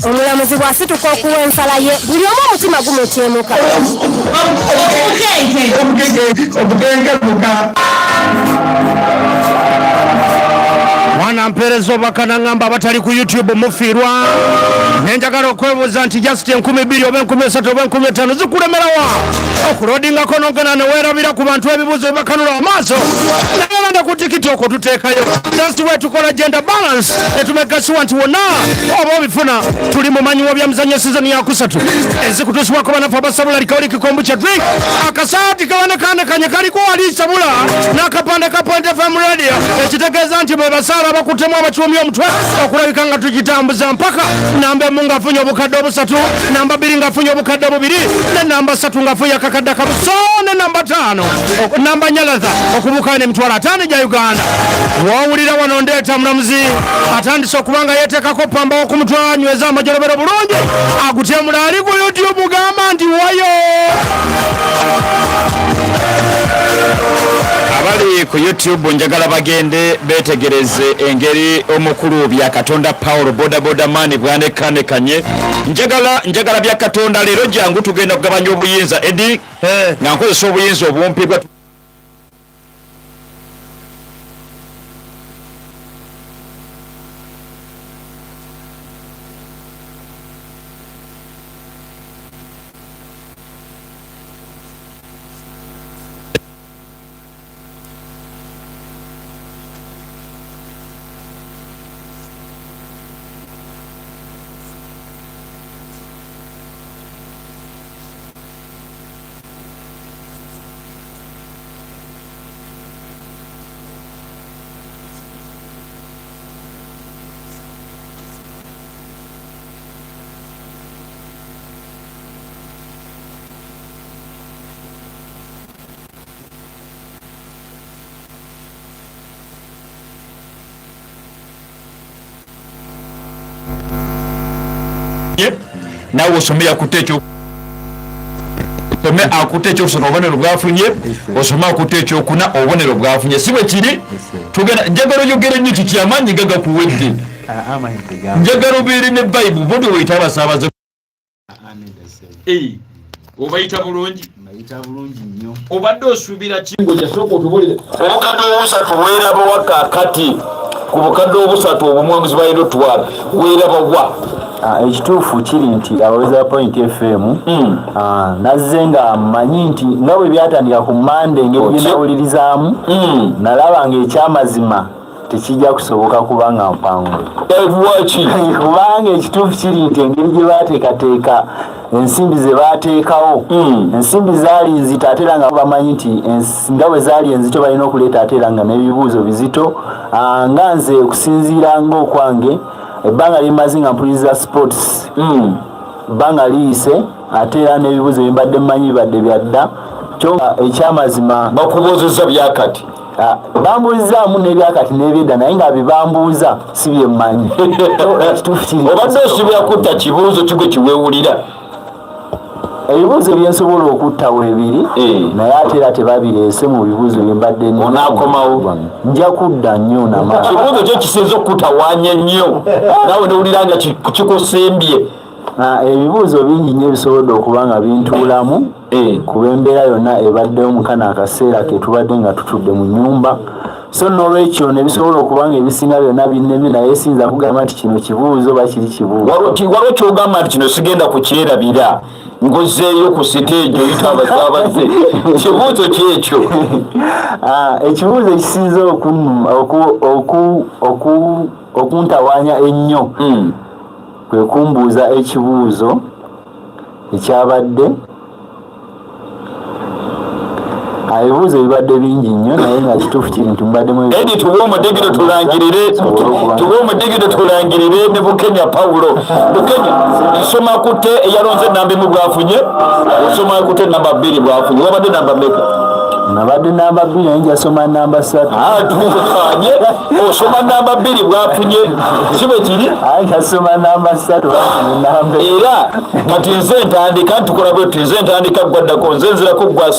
omulamuzi bw'asituka okuwa ensala ye buli omu omutima gumutyemuka. Mwana mpereza obakana ngamba abatali ku YouTube mufiirwa nenjagala okwebuuza nti just 2,000 oba 3,000 oba 5,000 zikulemerawa okulodingako nogena neweerabira ku bantu ebibuuzo bibakanula amaaso nagenda ku TikTok tuteekayo just we tukola gender balance etumegasiwa nti wonna oba obifuna tuli mumanyiwa bya mizanyo sizoni ya 3 ezikutusibwako banafu abasabula likawuli kikombu kya drink akasaati kawanekandekanye kaliko wali sabula n'akapande ka Point FM radio ekitegeeza nti bwe basaala bakutemu abakyumi omutwe okulabika nga tugitambuza mpaka namba emu ng'afunye obukadde 3 namba 2 ng'afunye obukadde 2 ne namba 3 ng'afunye akakadde akabuso ne namba 5 namba nyalatha okubuukayo n'emitwalo 5 gya Uganda. Wawulira wano ndeeta mulamuzi atandise okubanga yeeteekako pamba ku mutwe anyweza amajolobero bulungi agutemula ali ku YouTube gamba nti wayo. Abali ku YouTube njagala bagende betegereze engeri omukulu bya Katonda Paulo boda mani bwanekane njagala bya Katonda leero jangu tugenda kugabanya obuyinza edi nga nkozesa obuyinza obumpibwa nawe osome akuteekyo okusoma obubonero bwafunye osome akutte ekyokuna obubonero bwafunye si bwe kiri tugenda njagala oyogere nnyo kikyamaanyi gagakuwedde njagala obeere ne Bayibuli bodi weyita abasaabaze obayita bulungi obadde osuubira kingo kyasooka otubulire obukadde obusatu weeraba wakakati ku bukadde obusatu obumwanguzi bayina otwala weeraba wa ekituufu kiri nti abawezi ba Point FM nazze nga mmanyi nti nga bwe byatandika ku Mande engeri gyenawulirizaamu nalaba nga ekyamazima tekijja kusoboka kubanga mpangu kubanga ekituufu kiri nti engeri gye baateekateeka ensimbi ze baateekawo ensimbi zaali nzito ate era nga bamanyi nti nga bwe zaali enzito balina okuleeta ate era nga n'ebibuuzo bizito nga nze okusinziira ng'okwange ebbanga limaze nga mpuliriza sports ebbanga liyise ate era n'ebibuuzo byembadde mmanyi bibadde byadda kyonga ekyamazima bakubuuzizza byakati bambuuzaamu n'ebyakati n'ebyedda naye nga bibambuuza si byemmanyi obadde osubira kutta kibuuzo kigwe kiweewulira ebibuuzo byensobola okutta weebiri naye ate era tebabireese mu bibuuzo byembadde onaakomawo nja kudda nnyo namaani kibuuzo kyo kisinza okutawaanya nnyo naawe nowulira nga kikusembye ebibuuzo bingi nnyo ebisobodde okuba nga bintuulamu kuba embeera yonna ebaddeyo mukana akaseera ke tubadde nga tutudde mu nnyumba so n'olwekyo ne bisobola okuba nga ebisinga byonna binnemye naye siyinza kugamba nti kino kibuuzo bakiri kibuuzo waliwo kyogamba nti kino sigenda kukyerabira ngozeeyo ku siteegi oyita abasaabaze kibuuzo kyekyo ekibuuzo ekisinza okuntawaanya ennyo kwe kumbuuza ekibuuzo ekyabadde ebibuuzo bibadde bingi nnyo naye nga kituufu kiri nti mubaddemu edi tuwe omudigiro tulangirire ne Bukenya Paulo Bukenya nsoma kutte eyalonze namba emu bwafunye osoma kutte namba 2 bwafunye wabadde namba mmeka nabadde namba 2 naye njasoma namba 3 tukanye osoma namba 2 bwafunye kibe kiri nkasoma namba 3 era kati nze ntandika ntukola bwe nze ntandika gwaddako nze nzirako gwase